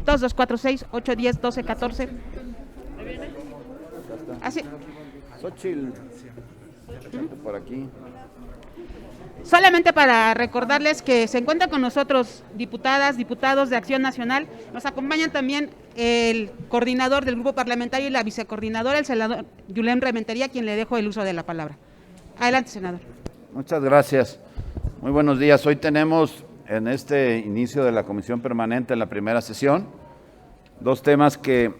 2246-810-1214. Así. Xochitl, por aquí. Solamente para recordarles que se encuentran con nosotros diputadas, diputados de Acción Nacional. Nos acompañan también el coordinador del grupo parlamentario y la vicecoordinadora, el senador Yulem Rementería, quien le dejo el uso de la palabra. Adelante, senador. Muchas gracias. Muy buenos días. Hoy tenemos en este inicio de la Comisión Permanente, en la primera sesión, dos temas que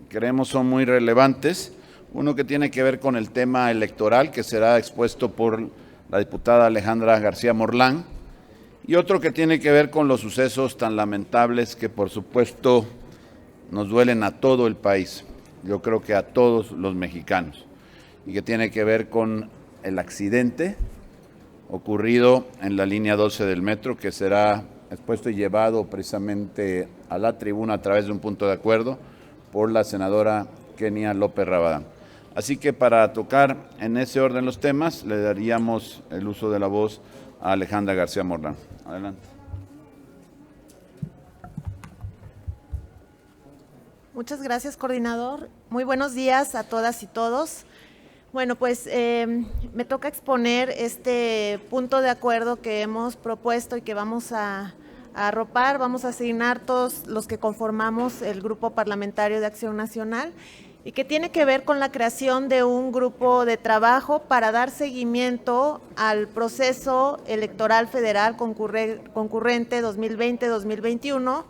creemos son muy relevantes. Uno que tiene que ver con el tema electoral, que será expuesto por la diputada Alejandra García Morlán, y otro que tiene que ver con los sucesos tan lamentables que por supuesto nos duelen a todo el país, yo creo que a todos los mexicanos, y que tiene que ver con el accidente ocurrido en la línea 12 del metro, que será expuesto y llevado precisamente a la tribuna a través de un punto de acuerdo por la senadora Kenia López Rabadán. Así que para tocar en ese orden los temas, le daríamos el uso de la voz a Alejandra García Morlán. Adelante. Muchas gracias, coordinador. Muy buenos días a todas y todos. Bueno, pues me toca exponer este punto de acuerdo que hemos propuesto y que vamos a arropar, vamos a asignar todos los que conformamos el Grupo Parlamentario de Acción Nacional, y que tiene que ver con la creación de un grupo de trabajo para dar seguimiento al proceso electoral federal concurrente 2020-2021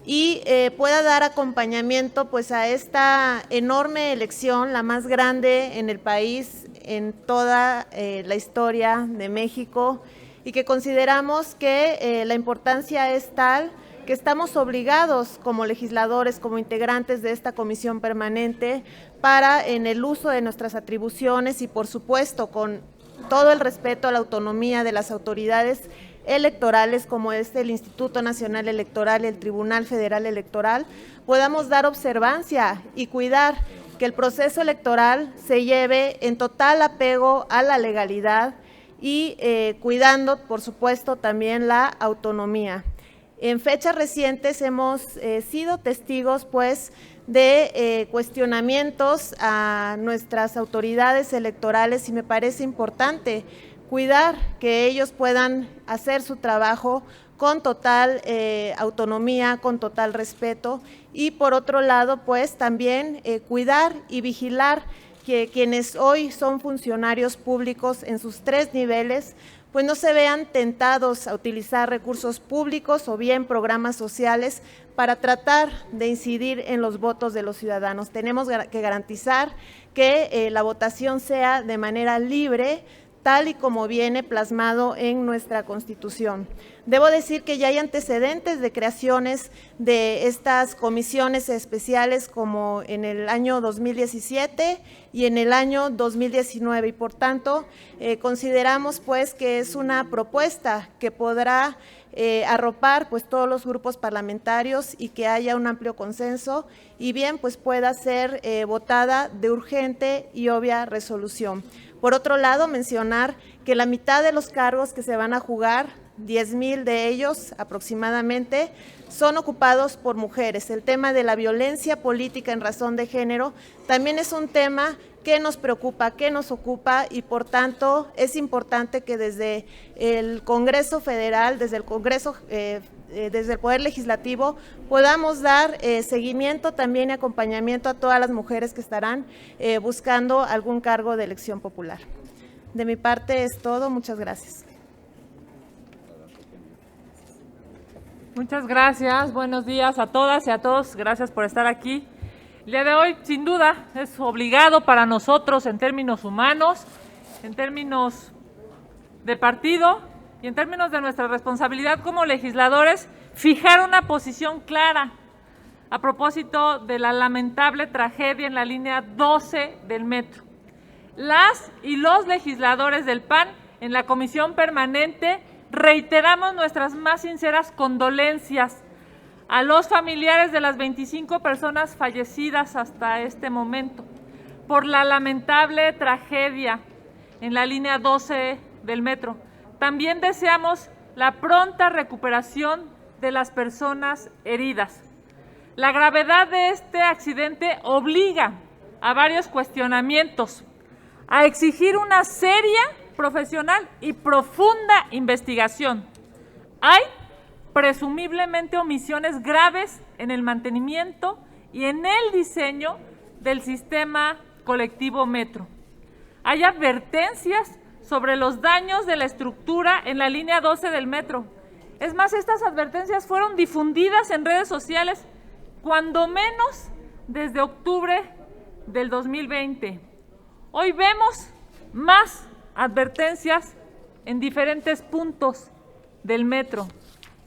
y pueda dar acompañamiento pues a esta enorme elección, la más grande en el país, en toda la historia de México, y que consideramos que la importancia es tal que estamos obligados como legisladores, como integrantes de esta comisión permanente, para en el uso de nuestras atribuciones y por supuesto con todo el respeto a la autonomía de las autoridades electorales como es el Instituto Nacional Electoral y el Tribunal Federal Electoral, podamos dar observancia y cuidar que el proceso electoral se lleve en total apego a la legalidad y cuidando, por supuesto, también la autonomía. En fechas recientes hemos sido testigos, pues, de cuestionamientos a nuestras autoridades electorales y me parece importante cuidar que ellos puedan hacer su trabajo con total autonomía, con total respeto y por otro lado, pues, también cuidar y vigilar que quienes hoy son funcionarios públicos en sus 3 niveles, pues no se vean tentados a utilizar recursos públicos o bien programas sociales para tratar de incidir en los votos de los ciudadanos. Tenemos que garantizar que la votación sea de manera libre, tal y como viene plasmado en nuestra Constitución. Debo decir que ya hay antecedentes de creaciones de estas comisiones especiales como en el año 2017 y en el año 2019 y por tanto consideramos pues que es una propuesta que podrá arropar pues todos los grupos parlamentarios y que haya un amplio consenso y bien pues pueda ser votada de urgente y obvia resolución. Por otro lado, mencionar que la mitad de los cargos que se van a jugar, 10,000 de ellos aproximadamente, son ocupados por mujeres. El tema de la violencia política en razón de género también es un tema que nos preocupa, que nos ocupa y por tanto es importante que desde el Congreso Federal, desde el Congreso desde el Poder Legislativo podamos dar seguimiento también y acompañamiento a todas las mujeres que estarán buscando algún cargo de elección popular. De mi parte es todo, muchas gracias. Muchas gracias, buenos días a todas y a todos, gracias por estar aquí. El día de hoy, sin duda, es obligado para nosotros en términos humanos, en términos de partido y en términos de nuestra responsabilidad como legisladores, fijar una posición clara a propósito de la lamentable tragedia en la línea 12 del metro. Las y los legisladores del PAN en la Comisión Permanente reiteramos nuestras más sinceras condolencias a los familiares de las 25 personas fallecidas hasta este momento por la lamentable tragedia en la línea 12 del metro. También deseamos la pronta recuperación de las personas heridas. La gravedad de este accidente obliga a varios cuestionamientos, a exigir una seria, profesional y profunda investigación. Hay presumiblemente omisiones graves en el mantenimiento y en el diseño del sistema colectivo Metro. Hay advertencias sobre los daños de la estructura en la línea 12 del metro. Es más, estas advertencias fueron difundidas en redes sociales cuando menos desde octubre del 2020. Hoy vemos más advertencias en diferentes puntos del metro,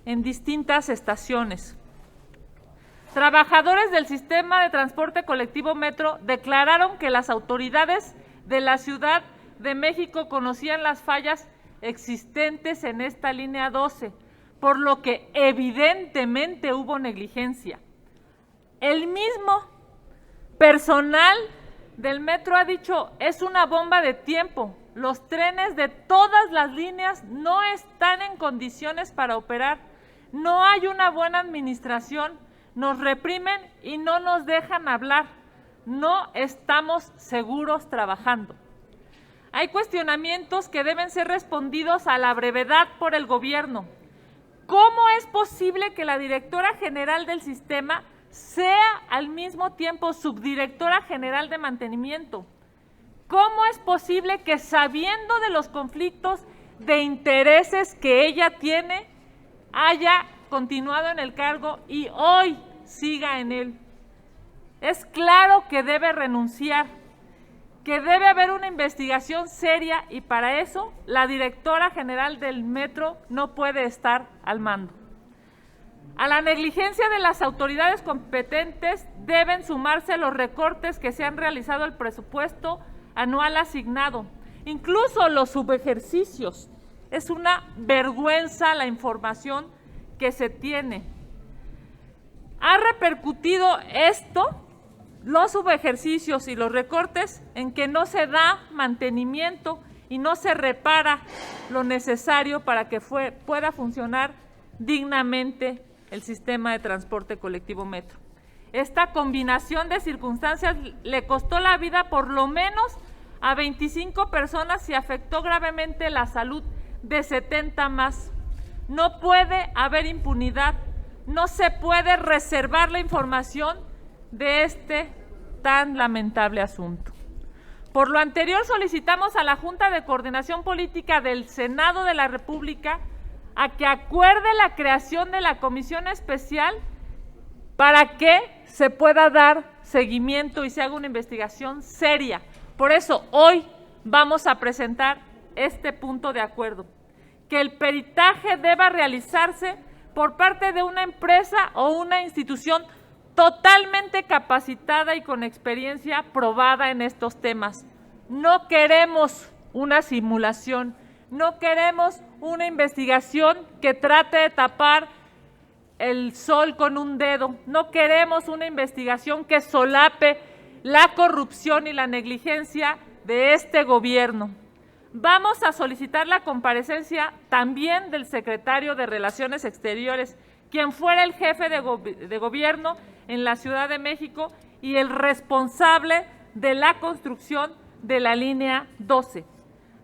en distintas estaciones. Trabajadores del sistema de transporte colectivo Metro declararon que las autoridades de la Ciudad de México conocían las fallas existentes en esta línea 12, por lo que evidentemente hubo negligencia. El mismo personal del metro ha dicho, es una bomba de tiempo, los trenes de todas las líneas no están en condiciones para operar, no hay una buena administración, nos reprimen y no nos dejan hablar, no estamos seguros trabajando. Hay cuestionamientos que deben ser respondidos a la brevedad por el gobierno. ¿Cómo es posible que la directora general del sistema sea al mismo tiempo subdirectora general de mantenimiento? ¿Cómo es posible que, sabiendo de los conflictos de intereses que ella tiene, haya continuado en el cargo y hoy siga en él? Es claro que debe renunciar, que debe haber una investigación seria y para eso la directora general del metro no puede estar al mando. A la negligencia de las autoridades competentes deben sumarse los recortes que se han realizado al presupuesto anual asignado, incluso los subejercicios. Es una vergüenza la información que se tiene. Ha repercutido esto, los subejercicios y los recortes, en que no se da mantenimiento y no se repara lo necesario para que pueda funcionar dignamente el sistema de transporte colectivo Metro. Esta combinación de circunstancias le costó la vida por lo menos a 25 personas y afectó gravemente la salud de 70 más. No puede haber impunidad, no se puede reservar la información de este tan lamentable asunto. Por lo anterior, solicitamos a la Junta de Coordinación Política del Senado de la República a que acuerde la creación de la comisión especial para que se pueda dar seguimiento y se haga una investigación seria. Por eso, hoy vamos a presentar este punto de acuerdo, que el peritaje deba realizarse por parte de una empresa o una institución totalmente capacitada y con experiencia probada en estos temas. No queremos una simulación, no queremos una investigación que trate de tapar el sol con un dedo, no queremos una investigación que solape la corrupción y la negligencia de este gobierno. Vamos a solicitar la comparecencia también del secretario de Relaciones Exteriores, quien fuera el jefe de gobierno en la Ciudad de México y el responsable de la construcción de la línea 12.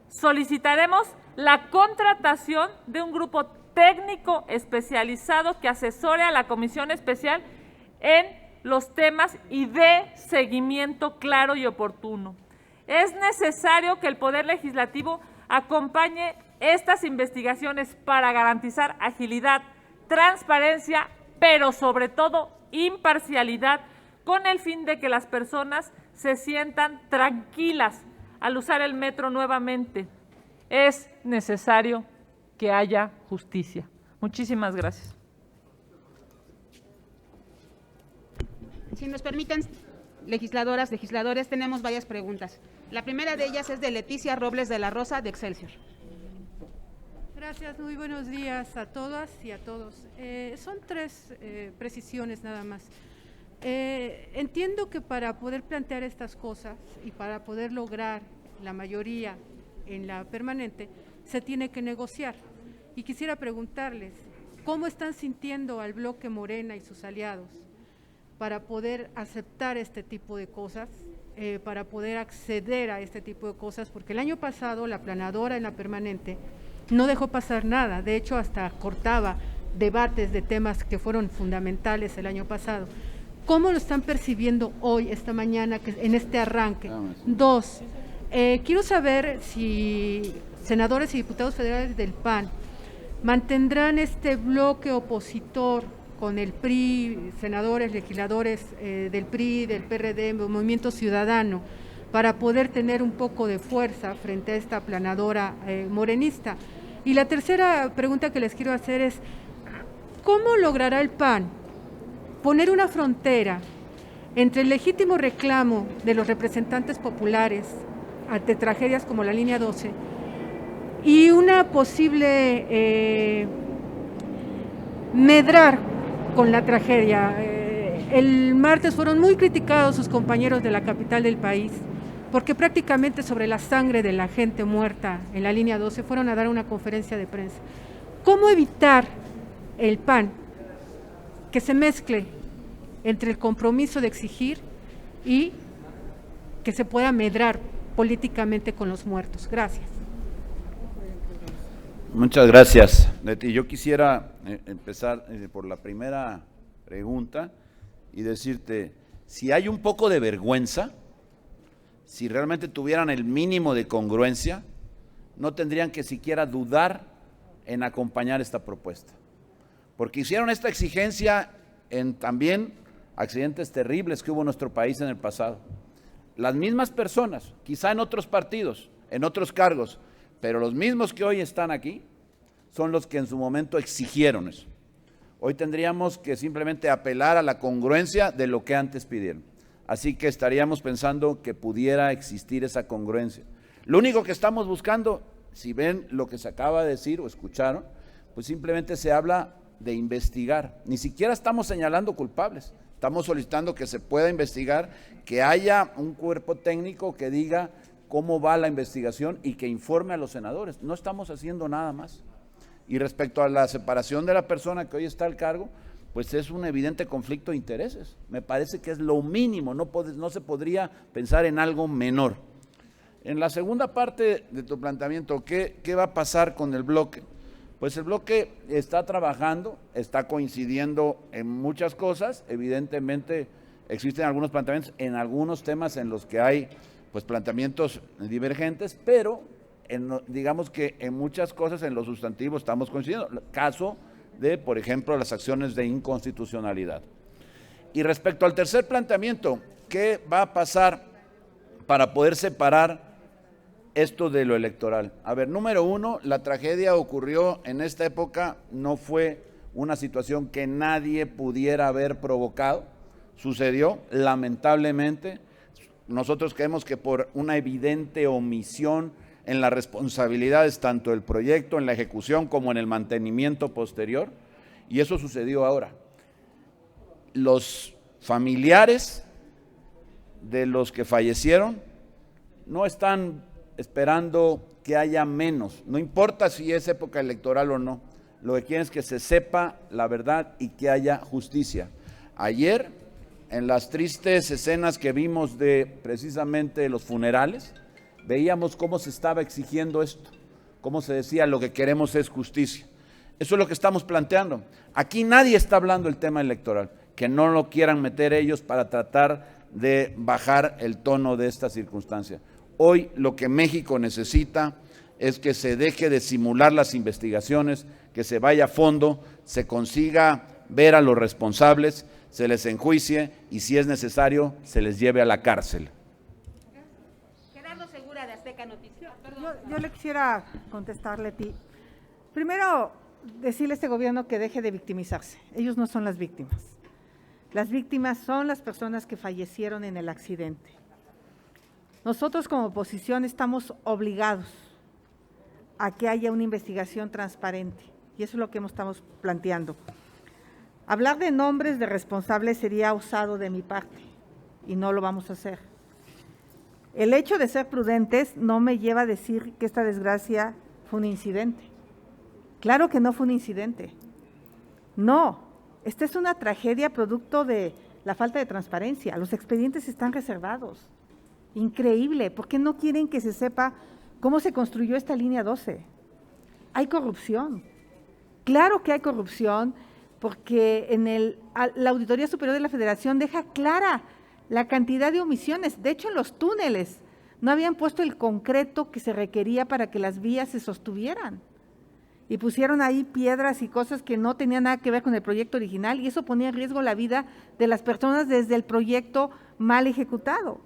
Solicitaremos la contratación de un grupo técnico especializado que asesore a la comisión especial en los temas y dé seguimiento claro y oportuno. Es necesario que el Poder Legislativo acompañe estas investigaciones para garantizar agilidad, transparencia, pero sobre todo imparcialidad, con el fin de que las personas se sientan tranquilas al usar el metro nuevamente. Es necesario que haya justicia. Muchísimas gracias. Si nos permiten, legisladoras, legisladores, tenemos varias preguntas. La primera de ellas es de Leticia Robles de la Rosa, de Excelsior. Gracias, muy buenos días a todas y a todos. Son tres precisiones nada más. Entiendo que para poder plantear estas cosas y para poder lograr la mayoría en la permanente, se tiene que negociar. Y quisiera preguntarles, ¿cómo están sintiendo al bloque Morena y sus aliados para poder aceptar este tipo de cosas, para poder acceder a este tipo de cosas? Porque el año pasado la aplanadora en la permanente no dejó pasar nada, de hecho hasta cortaba debates de temas que fueron fundamentales el año pasado. ¿Cómo lo están percibiendo hoy, esta mañana, en este arranque? Dos, quiero saber si senadores y diputados federales del PAN mantendrán este bloque opositor con el PRI, senadores, legisladores del PRI, del PRD, Movimiento Ciudadano, para poder tener un poco de fuerza frente a esta aplanadora morenista. Y la tercera pregunta que les quiero hacer es, ¿cómo logrará el PAN poner una frontera entre el legítimo reclamo de los representantes populares ante tragedias como la línea 12 y una posible medrar con la tragedia? El martes fueron muy criticados sus compañeros de la capital del país, porque prácticamente sobre la sangre de la gente muerta en la línea 12 fueron a dar una conferencia de prensa. ¿Cómo evitar el PAN que se mezcle entre el compromiso de exigir y que se pueda medrar políticamente con los muertos? Gracias. Muchas gracias, Leti. Yo quisiera empezar por la primera pregunta y decirte, si hay un poco de vergüenza, si realmente tuvieran el mínimo de congruencia, no tendrían que siquiera dudar en acompañar esta propuesta. Porque hicieron esta exigencia en también accidentes terribles que hubo en nuestro país en el pasado. Las mismas personas, quizá en otros partidos, en otros cargos, pero los mismos que hoy están aquí son los que en su momento exigieron eso. Hoy tendríamos que simplemente apelar a la congruencia de lo que antes pidieron. Así que estaríamos pensando que pudiera existir esa congruencia. Lo único que estamos buscando, si ven lo que se acaba de decir o escucharon, pues simplemente se habla de investigar. Ni siquiera estamos señalando culpables. Estamos solicitando que se pueda investigar, que haya un cuerpo técnico que diga cómo va la investigación y que informe a los senadores. No estamos haciendo nada más. Y respecto a la separación de la persona que hoy está al cargo, pues es un evidente conflicto de intereses. Me parece que es lo mínimo, no se podría pensar en algo menor. En la segunda parte de tu planteamiento, ¿qué va a pasar con el bloque? Pues el bloque está trabajando, está coincidiendo en muchas cosas, evidentemente existen algunos planteamientos en algunos temas en los que hay pues planteamientos divergentes, pero digamos que en muchas cosas en lo sustantivo estamos coincidiendo. Caso de, por ejemplo, las acciones de inconstitucionalidad. Y respecto al tercer planteamiento, ¿qué va a pasar para poder separar esto de lo electoral? A ver, número uno, la tragedia ocurrió en esta época, no fue una situación que nadie pudiera haber provocado, sucedió lamentablemente. Nosotros creemos que por una evidente omisión en las responsabilidades, tanto del proyecto, en la ejecución, como en el mantenimiento posterior, y eso sucedió ahora. Los familiares de los que fallecieron no están esperando que haya menos, no importa si es época electoral o no, lo que quieren es que se sepa la verdad y que haya justicia. Ayer, en las tristes escenas que vimos de precisamente los funerales, veíamos cómo se estaba exigiendo esto, cómo se decía lo que queremos es justicia. Eso es lo que estamos planteando. Aquí nadie está hablando del tema electoral, que no lo quieran meter ellos para tratar de bajar el tono de esta circunstancia. Hoy lo que México necesita es que se deje de simular las investigaciones, que se vaya a fondo, se consiga ver a los responsables, se les enjuicie y si es necesario se les lleve a la cárcel. Segura de Azteca Noticias. Yo le quisiera contestarle a ti. Primero, decirle a este gobierno que deje de victimizarse. Ellos no son las víctimas. Las víctimas son las personas que fallecieron en el accidente. Nosotros como oposición estamos obligados a que haya una investigación transparente y eso es lo que estamos planteando. Hablar de nombres de responsables sería osado de mi parte y no lo vamos a hacer. El hecho de ser prudentes no me lleva a decir que esta desgracia fue un incidente. Claro que no fue un incidente. No, esta es una tragedia producto de la falta de transparencia. Los expedientes están reservados. Increíble. ¿Por qué no quieren que se sepa cómo se construyó esta línea 12? Hay corrupción. Claro que hay corrupción, porque la Auditoría Superior de la Federación deja clara la cantidad de omisiones. De hecho, en los túneles no habían puesto el concreto que se requería para que las vías se sostuvieran. Y pusieron ahí piedras y cosas que no tenían nada que ver con el proyecto original, y eso ponía en riesgo la vida de las personas desde el proyecto mal ejecutado.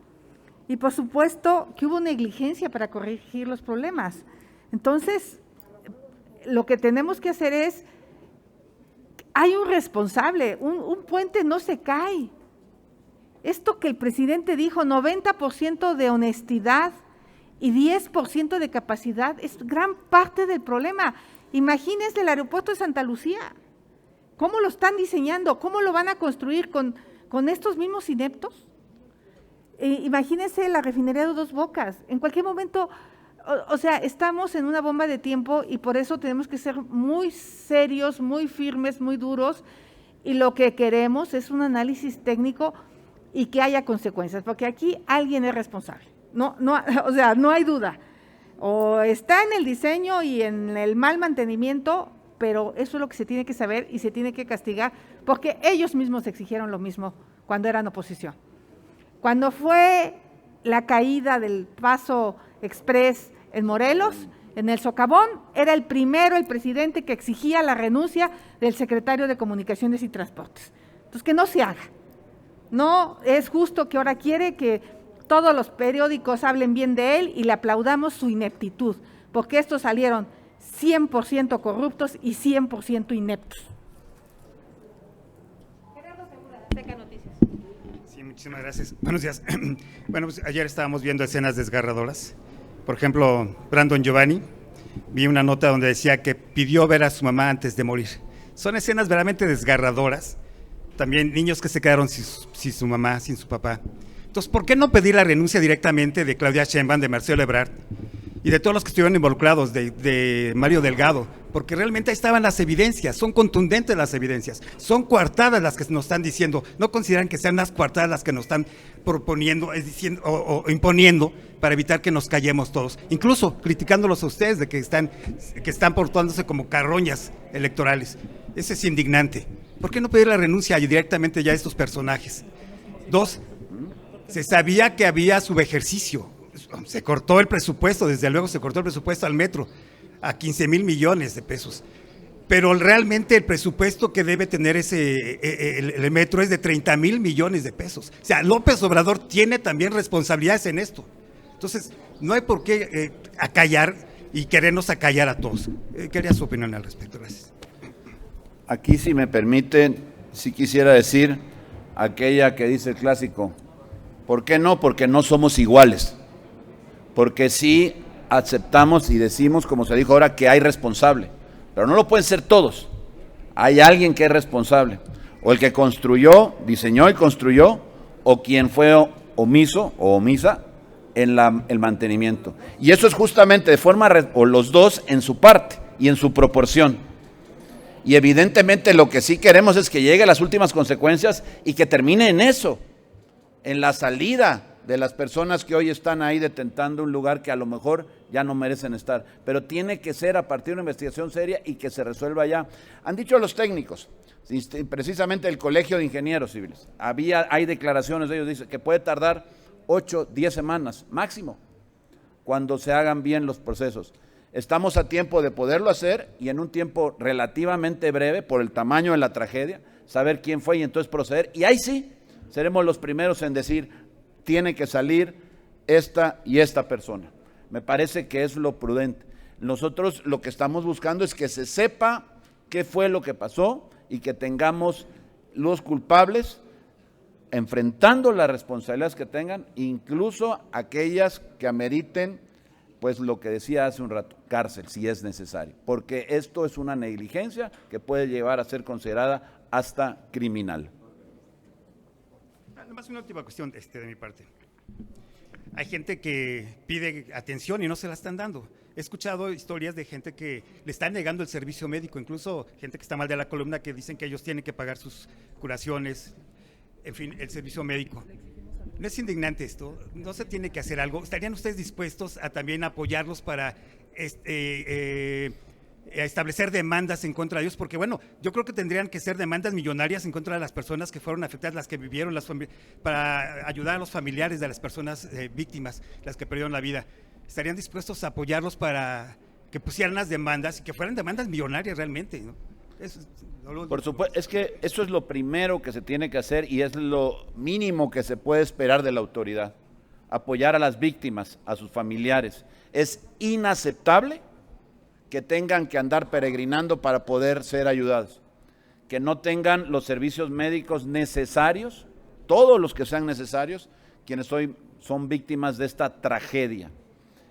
Y por supuesto que hubo negligencia para corregir los problemas. Entonces, lo que tenemos que hacer es, hay un responsable, un puente no se cae. Esto que el presidente dijo, 90% de honestidad y 10% de capacidad, es gran parte del problema. Imagínense el aeropuerto de Santa Lucía, ¿cómo lo están diseñando? ¿Cómo lo van a construir con estos mismos ineptos? Imagínense la refinería de Dos Bocas, en cualquier momento, o sea, estamos en una bomba de tiempo y por eso tenemos que ser muy serios, muy firmes, muy duros, y lo que queremos es un análisis técnico y que haya consecuencias, porque aquí alguien es responsable, o sea, no hay duda. O está en el diseño y en el mal mantenimiento, pero eso es lo que se tiene que saber y se tiene que castigar, porque ellos mismos exigieron lo mismo cuando eran oposición. Cuando fue la caída del Paso Express en Morelos, en el socavón, era el primero el presidente que exigía la renuncia del secretario de Comunicaciones y Transportes. Entonces, que no se haga. No es justo que ahora quiere que todos los periódicos hablen bien de él y le aplaudamos su ineptitud, porque estos salieron 100% corruptos y 100% ineptos. Sí, muchísimas gracias. Buenos días. Bueno, pues ayer estábamos viendo escenas desgarradoras. Por ejemplo, Brandon Giovanni, vi una nota donde decía que pidió ver a su mamá antes de morir. Son escenas verdaderamente desgarradoras. También niños que se quedaron sin su mamá, sin su papá. Entonces, ¿por qué no pedir la renuncia directamente de Claudia Sheinbaum, de Marcelo Ebrard y de todos los que estuvieron involucrados, de Mario Delgado? Porque realmente ahí estaban las evidencias, son contundentes las evidencias, son coartadas las que nos están diciendo, no consideran que sean las coartadas las que nos están proponiendo, es diciendo, o imponiendo para evitar que nos callemos todos, incluso criticándolos a ustedes de que están portándose como carroñas electorales. Eso es indignante. ¿Por qué no pedir la renuncia directamente ya a estos personajes? Dos, se sabía que había subejercicio, se cortó el presupuesto, desde luego se cortó el presupuesto al metro a 15,000 millones de pesos, pero realmente el presupuesto que debe tener el metro es de 30,000 millones de pesos. O sea, López Obrador tiene también responsabilidades en esto. Entonces, no hay por qué acallar y querernos acallar a todos. Quería su opinión al respecto. Gracias. Aquí, si me permiten, sí quisiera decir aquella que dice el clásico, ¿por qué no? Porque no somos iguales, porque sí aceptamos y decimos, como se dijo ahora, que hay responsable, pero no lo pueden ser todos, hay alguien que es responsable, o el que construyó, diseñó y construyó, o quien fue omiso o omisa en el mantenimiento, y eso es justamente de forma, o los dos en su parte y en su proporción. Y evidentemente lo que sí queremos es que llegue a las últimas consecuencias y que termine en eso, en la salida de las personas que hoy están ahí detentando un lugar que a lo mejor ya no merecen estar, pero tiene que ser a partir de una investigación seria y que se resuelva ya. Han dicho los técnicos, precisamente el Colegio de Ingenieros Civiles, hay declaraciones de ellos, dice que puede tardar 8, 10 semanas máximo, cuando se hagan bien los procesos. Estamos a tiempo de poderlo hacer y en un tiempo relativamente breve, por el tamaño de la tragedia, saber quién fue y entonces proceder, y ahí sí, seremos los primeros en decir, tiene que salir esta y esta persona. Me parece que es lo prudente. Nosotros lo que estamos buscando es que se sepa qué fue lo que pasó y que tengamos los culpables enfrentando las responsabilidades que tengan, incluso aquellas que ameriten, pues lo que decía hace un rato, cárcel, si es necesario, porque esto es una negligencia que puede llevar a ser considerada hasta criminal. Además, una última cuestión de mi parte. Hay gente que pide atención y no se la están dando. He escuchado historias de gente que le están negando el servicio médico, incluso gente que está mal de la columna, que dicen que ellos tienen que pagar sus curaciones, en fin, el servicio médico. ¿No es indignante esto? ¿No se tiene que hacer algo? ¿Estarían ustedes dispuestos a también apoyarlos para establecer demandas en contra de ellos? Porque bueno, yo creo que tendrían que ser demandas millonarias en contra de las personas que fueron afectadas, las que vivieron, para ayudar a los familiares de las personas víctimas, las que perdieron la vida. ¿Estarían dispuestos a apoyarlos para que pusieran las demandas y que fueran demandas millonarias realmente, ¿no? Por supuesto, es que eso es lo primero que se tiene que hacer y es lo mínimo que se puede esperar de la autoridad. Apoyar a las víctimas, a sus familiares. Es inaceptable que tengan que andar peregrinando para poder ser ayudados, que no tengan los servicios médicos necesarios, todos los que sean necesarios, quienes hoy son víctimas de esta tragedia,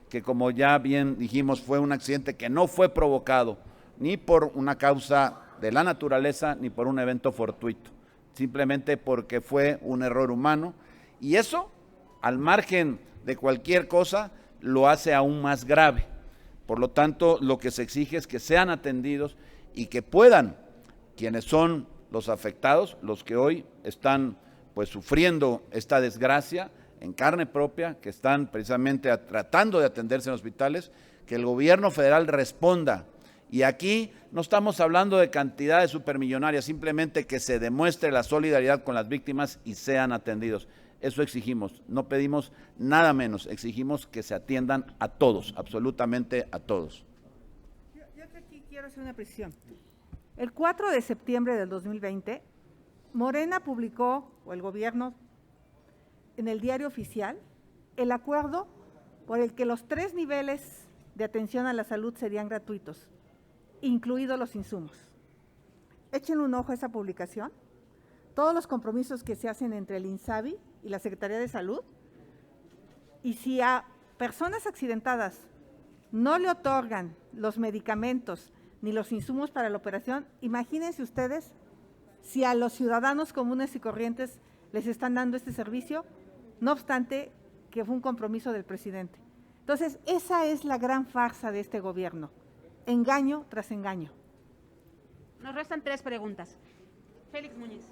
que como ya bien dijimos fue un accidente que no fue provocado ni por una causa de la naturaleza ni por un evento fortuito, simplemente porque fue un error humano, y eso, al margen de cualquier cosa, lo hace aún más grave. Por lo tanto, lo que se exige es que sean atendidos y que puedan, quienes son los afectados, los que hoy están pues sufriendo esta desgracia en carne propia, que están precisamente tratando de atenderse en hospitales, que el gobierno federal responda. Y aquí no estamos hablando de cantidades supermillonarias, simplemente que se demuestre la solidaridad con las víctimas y sean atendidos. Eso exigimos, no pedimos nada menos, exigimos que se atiendan a todos, absolutamente a todos. Yo aquí quiero hacer una precisión. El 4 de septiembre del 2020, Morena publicó, o el gobierno, en el Diario Oficial, el acuerdo por el que los 3 niveles de atención a la salud serían gratuitos, incluidos los insumos. Échenle un ojo a esa publicación. Todos los compromisos que se hacen entre el INSABI y la Secretaría de Salud, y si a personas accidentadas no le otorgan los medicamentos ni los insumos para la operación, imagínense ustedes si a los ciudadanos comunes y corrientes les están dando este servicio, no obstante que fue un compromiso del presidente. Entonces, esa es la gran farsa de este gobierno, engaño tras engaño. Nos restan 3 preguntas. Félix Muñiz.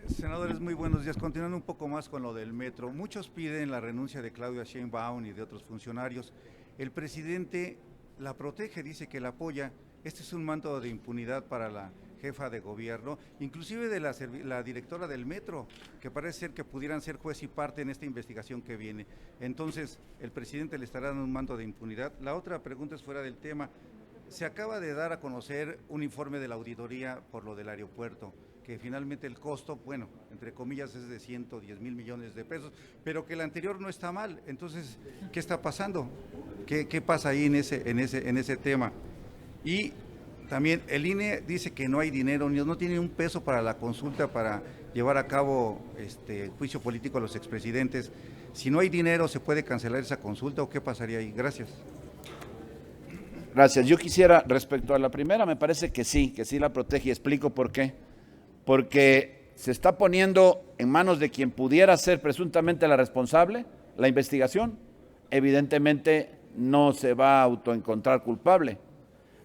Senadores, muy buenos días. Continuando un poco más con lo del metro, muchos piden la renuncia de Claudia Sheinbaum y de otros funcionarios. El presidente la protege, dice que la apoya. Este es un manto de impunidad para la jefa de gobierno, inclusive de la directora del metro, que parece ser que pudieran ser juez y parte en esta investigación que viene. Entonces, ¿el presidente le estará dando un manto de impunidad? La otra pregunta es fuera del tema. Se acaba de dar a conocer un informe de la auditoría por lo del aeropuerto, que finalmente el costo, bueno, entre comillas es de 110 mil millones de pesos, pero que el anterior no está mal. Entonces, ¿qué está pasando? ¿Qué pasa ahí en ese tema? Y también el INE dice que no hay dinero, no tiene un peso para la consulta para llevar a cabo juicio político a los expresidentes. Si no hay dinero, ¿se puede cancelar esa consulta o qué pasaría ahí? Gracias. Gracias. Yo quisiera, respecto a la primera, me parece que sí la protege, y explico por qué. Porque se está poniendo en manos de quien pudiera ser presuntamente la responsable, la investigación. Evidentemente no se va a autoencontrar culpable.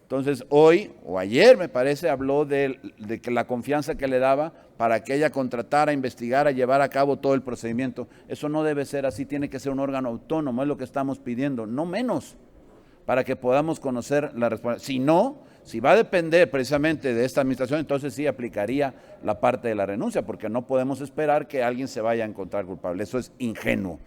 Entonces hoy o ayer me parece habló de que la confianza que le daba para que ella contratara, investigara, llevara a cabo todo el procedimiento. Eso no debe ser así, tiene que ser un órgano autónomo, es lo que estamos pidiendo, no menos, para que podamos conocer la responsabilidad. Si no, si va a depender precisamente de esta administración, entonces sí aplicaría la parte de la renuncia, porque no podemos esperar que alguien se vaya a encontrar culpable, eso es ingenuo.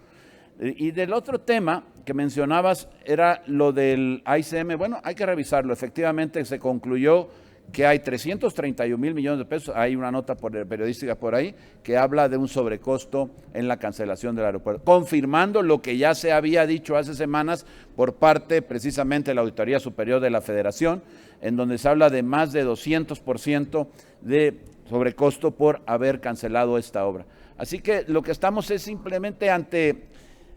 Y del otro tema que mencionabas era lo del AICM. Bueno, hay que revisarlo. Efectivamente se concluyó que hay 331 mil millones de pesos. Hay una nota periodística por ahí que habla de un sobrecosto en la cancelación del aeropuerto, confirmando lo que ya se había dicho hace semanas por parte precisamente de la Auditoría Superior de la Federación, en donde se habla de más de 200% de sobrecosto por haber cancelado esta obra. Así que lo que estamos es simplemente ante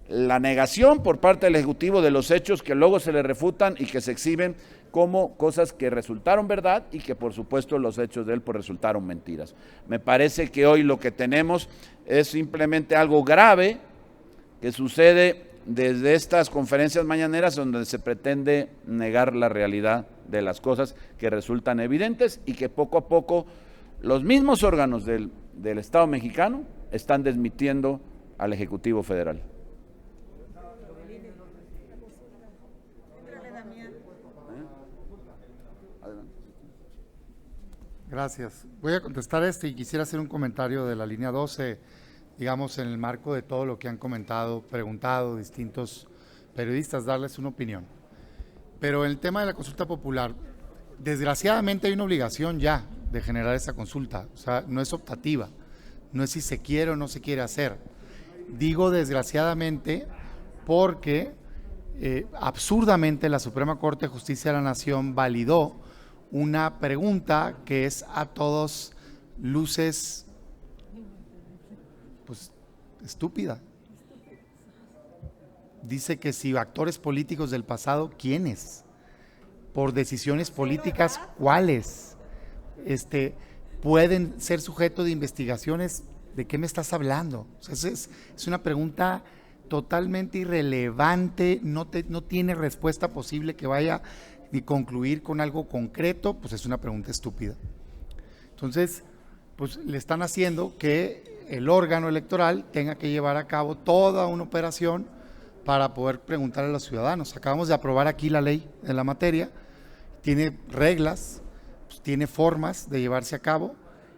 la negación por parte del Ejecutivo de los hechos que luego se le refutan y que se exhiben como cosas que resultaron verdad y que por supuesto los hechos de él pues resultaron mentiras. Me parece que hoy lo que tenemos es simplemente algo grave que sucede desde estas conferencias mañaneras donde se pretende negar la realidad de las cosas que resultan evidentes y que poco a poco los mismos órganos del Estado mexicano están desmintiendo al Ejecutivo Federal. Gracias. Voy a contestar y quisiera hacer un comentario de la línea 12, digamos, en el marco de todo lo que han comentado, preguntado distintos periodistas, darles una opinión. Pero en el tema de la consulta popular, desgraciadamente hay una obligación ya de generar esa consulta, o sea, no es optativa, no es si se quiere o no se quiere hacer. Digo desgraciadamente porque absurdamente la Suprema Corte de Justicia de la Nación validó una pregunta que es a todos luces, pues, estúpida. Dice que si actores políticos del pasado, ¿quiénes? Por decisiones políticas, ¿cuáles? Pueden ser sujeto de investigaciones. ¿De qué me estás hablando? O sea, es una pregunta totalmente irrelevante, no tiene respuesta posible que vaya y concluir con algo concreto, pues es una pregunta estúpida. Entonces, pues le están haciendo que el órgano electoral tenga que llevar a cabo toda una operación para poder preguntar a los ciudadanos. Acabamos de aprobar aquí la ley de la materia, tiene reglas, pues tiene formas de llevarse a cabo,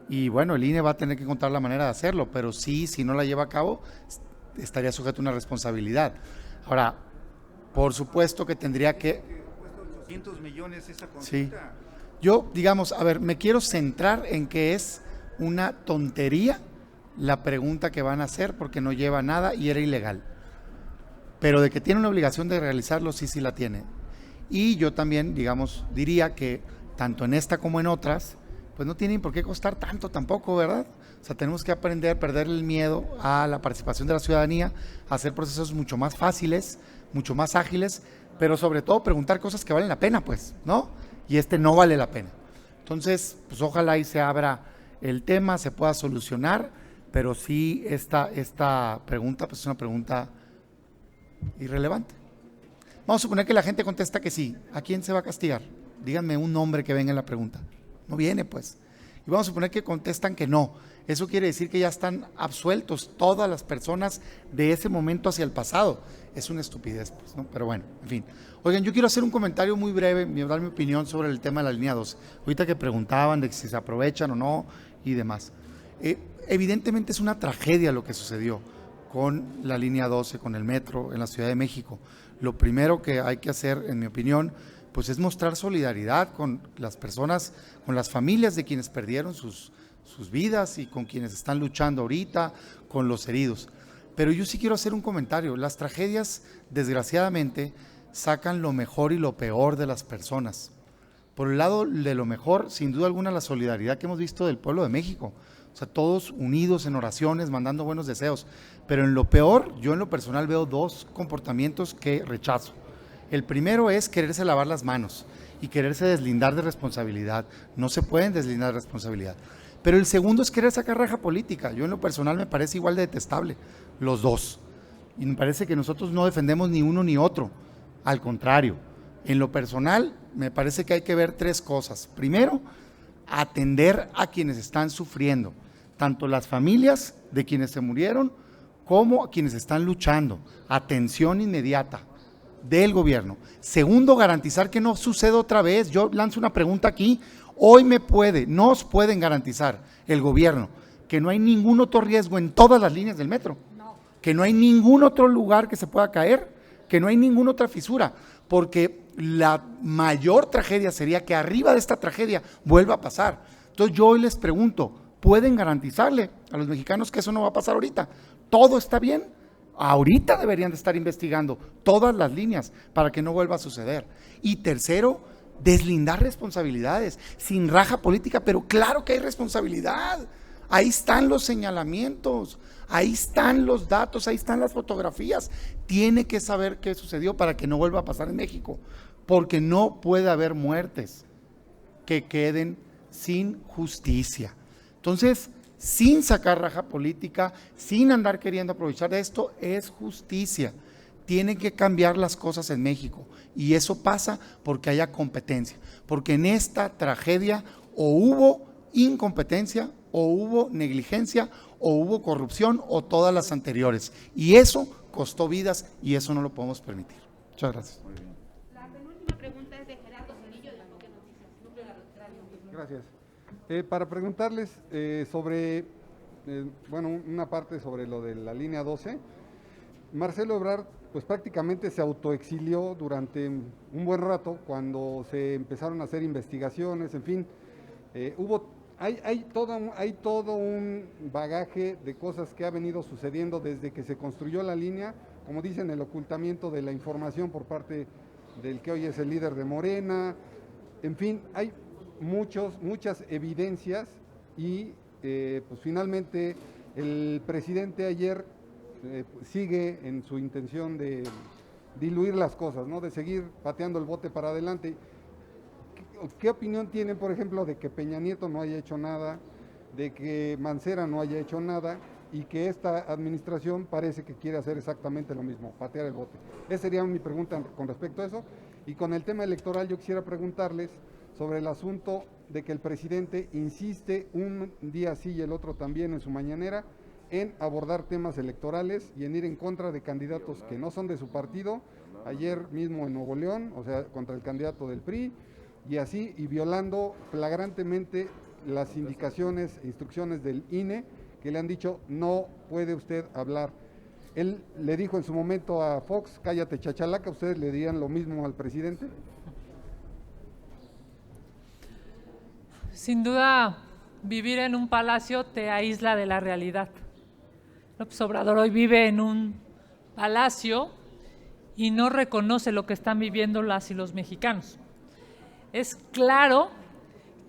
y bueno, el INE va a tener que encontrar la manera de hacerlo, pero sí, si no la lleva a cabo, estaría sujeto a una responsabilidad. Ahora, por supuesto que tendría que... 800 millones esa consulta. Sí. Yo, digamos, a ver, me quiero centrar en que es una tontería la pregunta que van a hacer porque no lleva nada y era ilegal. Pero de que tiene una obligación de realizarlo, sí la tiene. Y yo también, digamos, diría que tanto en esta como en otras, pues no tienen por qué costar tanto tampoco, ¿verdad? O sea, tenemos que aprender a perder el miedo a la participación de la ciudadanía, a hacer procesos mucho más fáciles, mucho más ágiles, pero sobre todo preguntar cosas que valen la pena, pues, ¿no? Y no vale la pena. Entonces, pues ojalá y se abra el tema, se pueda solucionar, pero sí esta pregunta, pues es una pregunta irrelevante. Vamos a suponer que la gente contesta que sí. ¿A quién se va a castigar? Díganme un nombre que venga en la pregunta. No viene, pues. Y vamos a suponer que contestan que no. Eso quiere decir que ya están absueltos todas las personas de ese momento hacia el pasado. Es una estupidez, pues, ¿no? Pero bueno, en fin. Oigan, yo quiero hacer un comentario muy breve, dar mi opinión sobre el tema de la línea 2. Ahorita que preguntaban de si se aprovechan o no y demás. Evidentemente es una tragedia lo que sucedió con la línea 12, con el metro en la Ciudad de México. Lo primero que hay que hacer, en mi opinión, pues es mostrar solidaridad con las personas, con las familias de quienes perdieron sus vidas y con quienes están luchando ahorita, con los heridos. Pero yo sí quiero hacer un comentario. Las tragedias, desgraciadamente, sacan lo mejor y lo peor de las personas. Por el lado de lo mejor, sin duda alguna, la solidaridad que hemos visto del pueblo de México. O sea, todos unidos en oraciones, mandando buenos deseos. Pero en lo peor, yo en lo personal veo dos comportamientos que rechazo. El primero es quererse lavar las manos y quererse deslindar de responsabilidad. No se pueden deslindar de responsabilidad. Pero el segundo es querer sacar raja política. Yo en lo personal me parece igual de detestable, los dos. Y me parece que nosotros no defendemos ni uno ni otro. Al contrario, en lo personal me parece que hay que ver tres cosas. Primero, atender a quienes están sufriendo, tanto las familias de quienes se murieron como a quienes están luchando. Atención inmediata del gobierno. Segundo, garantizar que no suceda otra vez. Yo lanzo una pregunta aquí. Hoy nos pueden garantizar el gobierno que no hay ningún otro riesgo en todas las líneas del metro, que no hay ningún otro lugar que se pueda caer, que no hay ninguna otra fisura, porque la mayor tragedia sería que arriba de esta tragedia vuelva a pasar. Entonces yo hoy les pregunto, ¿pueden garantizarle a los mexicanos que eso no va a pasar ahorita? ¿Todo está bien? Ahorita deberían de estar investigando todas las líneas para que no vuelva a suceder. Y tercero, deslindar responsabilidades, sin raja política, pero claro que hay responsabilidad. Ahí están los señalamientos, ahí están los datos, ahí están las fotografías. Tiene que saber qué sucedió para que no vuelva a pasar en México, porque no puede haber muertes que queden sin justicia. Entonces, sin sacar raja política, sin andar queriendo aprovechar de esto, es justicia. Tienen que cambiar las cosas en México y eso pasa porque haya competencia, porque en esta tragedia o hubo incompetencia o hubo negligencia o hubo corrupción o todas las anteriores y eso costó vidas y eso no lo podemos permitir. Muchas gracias. La penúltima pregunta es de Gerardo Cedillo de Enfoque Noticias, Núcleo Radio. Gracias. Para preguntarles sobre, bueno, una parte sobre lo de la línea 12. Marcelo Ebrard, pues prácticamente se autoexilió durante un buen rato cuando se empezaron a hacer investigaciones, en fin, hay todo un bagaje de cosas que ha venido sucediendo desde que se construyó la línea, como dicen, el ocultamiento de la información por parte del que hoy es el líder de Morena, en fin, hay muchas evidencias y pues finalmente el presidente ayer sigue en su intención de diluir las cosas, ¿no? De seguir pateando el bote para adelante. ¿Qué opinión tienen, por ejemplo, de que Peña Nieto no haya hecho nada, de que Mancera no haya hecho nada y que esta administración parece que quiere hacer exactamente lo mismo, patear el bote? Esa sería mi pregunta con respecto a eso. Y con el tema electoral yo quisiera preguntarles sobre el asunto de que el presidente insiste un día sí y el otro también en su mañanera en abordar temas electorales y en ir en contra de candidatos que no son de su partido, ayer mismo en Nuevo León, o sea, contra el candidato del PRI, y así, y violando flagrantemente las indicaciones e instrucciones del INE, que le han dicho, no puede usted hablar. Él le dijo en su momento a Fox, cállate chachalaca, ¿ustedes le dirían lo mismo al presidente? Sin duda, vivir en un palacio te aísla de la realidad. López Obrador hoy vive en un palacio y no reconoce lo que están viviendo las y los mexicanos. Es claro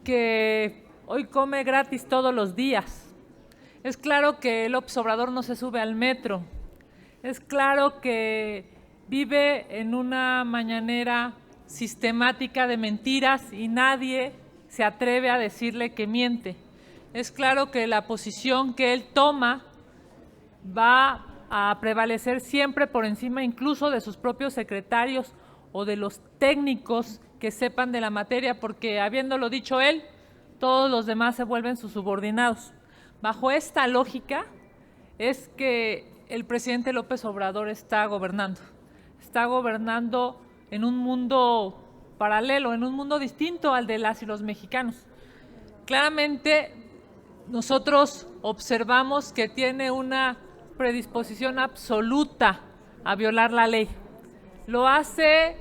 que hoy come gratis todos los días. Es claro que López Obrador no se sube al metro. Es claro que vive en una mañanera sistemática de mentiras y nadie se atreve a decirle que miente. Es claro que la posición que él toma va a prevalecer siempre por encima incluso de sus propios secretarios o de los técnicos que sepan de la materia, porque habiéndolo dicho él, todos los demás se vuelven sus subordinados. Bajo esta lógica es que el presidente López Obrador está gobernando en un mundo paralelo, en un mundo distinto al de las y los mexicanos. Claramente nosotros observamos que tiene una predisposición absoluta a violar la ley. Lo hace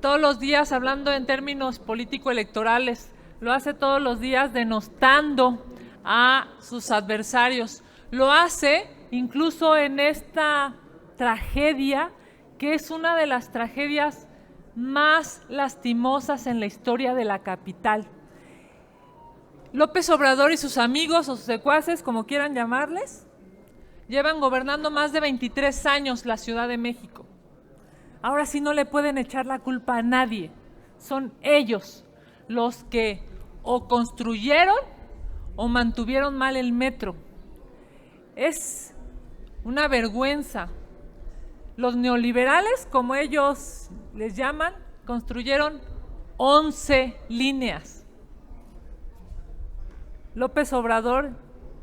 todos los días hablando en términos político-electorales, lo hace todos los días denostando a sus adversarios, lo hace incluso en esta tragedia, que es una de las tragedias más lastimosas en la historia de la capital. López Obrador y sus amigos o sus secuaces, como quieran llamarles, llevan gobernando más de 23 años la Ciudad de México. Ahora sí no le pueden echar la culpa a nadie. Son ellos los que o construyeron o mantuvieron mal el metro. Es una vergüenza. Los neoliberales, como ellos les llaman, construyeron 11 líneas. López Obrador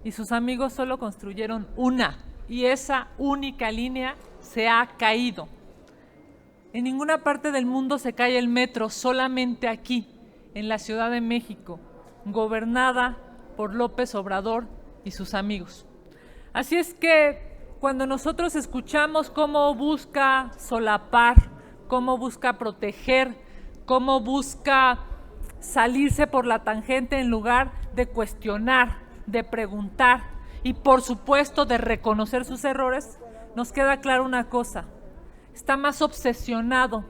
y sus amigos solo construyeron una, y esa única línea se ha caído. En ninguna parte del mundo se cae el metro, solamente aquí, en la Ciudad de México, gobernada por López Obrador y sus amigos. Así es que cuando nosotros escuchamos cómo busca solapar, cómo busca proteger, cómo busca salirse por la tangente en lugar de cuestionar, de preguntar y por supuesto de reconocer sus errores, nos queda claro una cosa: está más obsesionado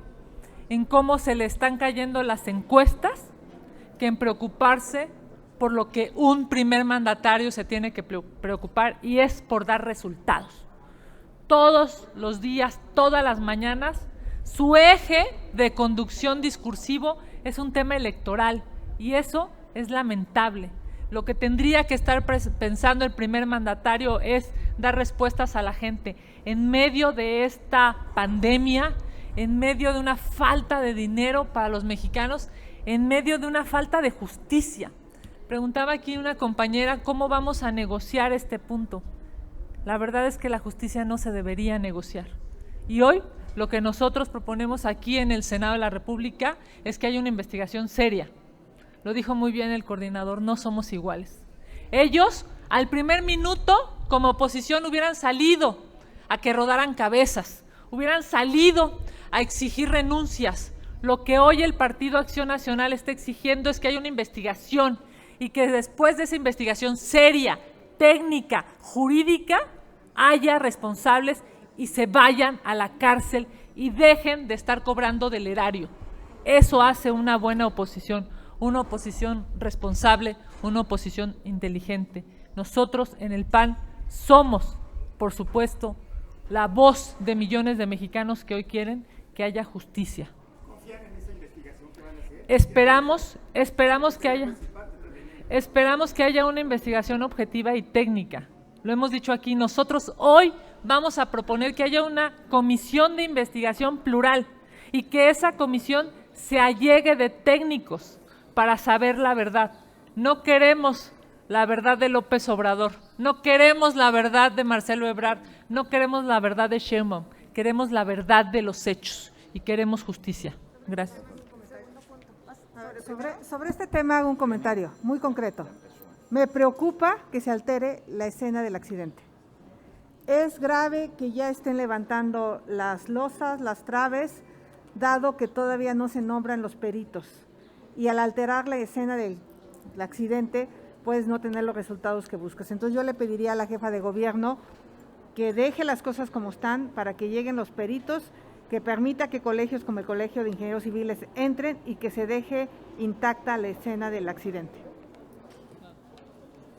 en cómo se le están cayendo las encuestas que en preocuparse por lo que un primer mandatario se tiene que preocupar, y es por dar resultados. Todos los días, todas las mañanas, su eje de conducción discursivo es un tema electoral, y eso es lamentable. Lo que tendría que estar pensando el primer mandatario es dar respuestas a la gente en medio de esta pandemia, en medio de una falta de dinero para los mexicanos, en medio de una falta de justicia. Preguntaba aquí una compañera cómo vamos a negociar este punto. La verdad es que la justicia no se debería negociar. Y hoy lo que nosotros proponemos aquí en el Senado de la República es que haya una investigación seria. Lo dijo muy bien el coordinador, no somos iguales. Ellos, al primer minuto, como oposición, hubieran salido a que rodaran cabezas, hubieran salido a exigir renuncias. Lo que hoy el Partido Acción Nacional está exigiendo es que haya una investigación y que después de esa investigación seria, técnica, jurídica, haya responsables y se vayan a la cárcel y dejen de estar cobrando del erario. Eso hace una buena oposición, una oposición responsable, una oposición inteligente. Nosotros en el PAN somos, por supuesto, la voz de millones de mexicanos que hoy quieren que haya justicia. ¿Confían en esa investigación que van a hacer? Esperamos que haya una investigación objetiva y técnica. Lo hemos dicho aquí, nosotros hoy vamos a proponer que haya una comisión de investigación plural y que esa comisión se allegue de técnicos para saber la verdad. No queremos la verdad de López Obrador, no queremos la verdad de Marcelo Ebrard, no queremos la verdad de Sheinbaum, queremos la verdad de los hechos y queremos justicia. Gracias. Sobre este tema hago un comentario muy concreto. Me preocupa que se altere la escena del accidente. Es grave que ya estén levantando las losas, las traves, dado que todavía no se nombran los peritos. Y al alterar la escena del accidente, puedes no tener los resultados que buscas. Entonces yo le pediría a la jefa de gobierno que deje las cosas como están para que lleguen los peritos, que permita que colegios como el Colegio de Ingenieros Civiles entren y que se deje intacta la escena del accidente.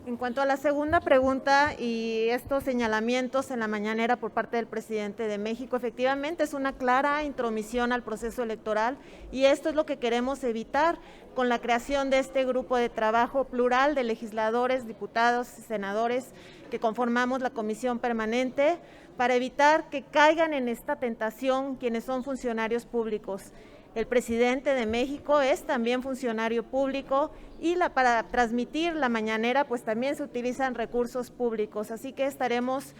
En cuanto a la segunda pregunta y estos señalamientos en la mañanera por parte del presidente de México, efectivamente es una clara intromisión al proceso electoral y esto es lo que queremos evitar con la creación de este grupo de trabajo plural de legisladores, diputados y senadores que conformamos la comisión permanente para evitar que caigan en esta tentación quienes son funcionarios públicos. El presidente de México es también funcionario público y para transmitir la mañanera pues también se utilizan recursos públicos, así que estaremos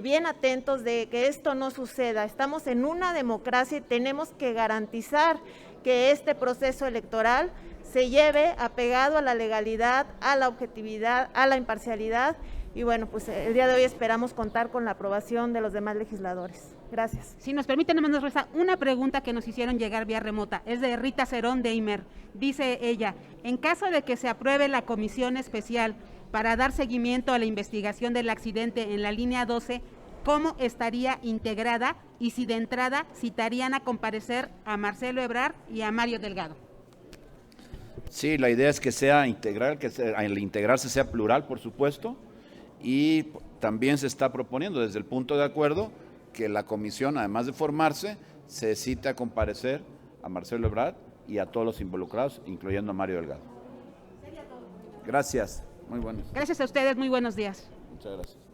bien atentos de que esto no suceda. Estamos en una democracia y tenemos que garantizar que este proceso electoral se lleve apegado a la legalidad, a la objetividad, a la imparcialidad y bueno, pues el día de hoy esperamos contar con la aprobación de los demás legisladores. Gracias. Si nos permiten, nomás nos resta una pregunta que nos hicieron llegar vía remota. Es de Rita Cerón de Imer. Dice ella, en caso de que se apruebe la comisión especial para dar seguimiento a la investigación del accidente en la línea 12, ¿cómo estaría integrada? Y si de entrada citarían a comparecer a Marcelo Ebrard y a Mario Delgado. Sí, la idea es que sea integral, que al integrarse sea plural, por supuesto, y también se está proponiendo desde el punto de acuerdo que la comisión, además de formarse, se cite a comparecer a Marcelo Ebrard y a todos los involucrados, incluyendo a Mario Delgado. Gracias, muy buenos. Gracias a ustedes, muy buenos días. Muchas gracias.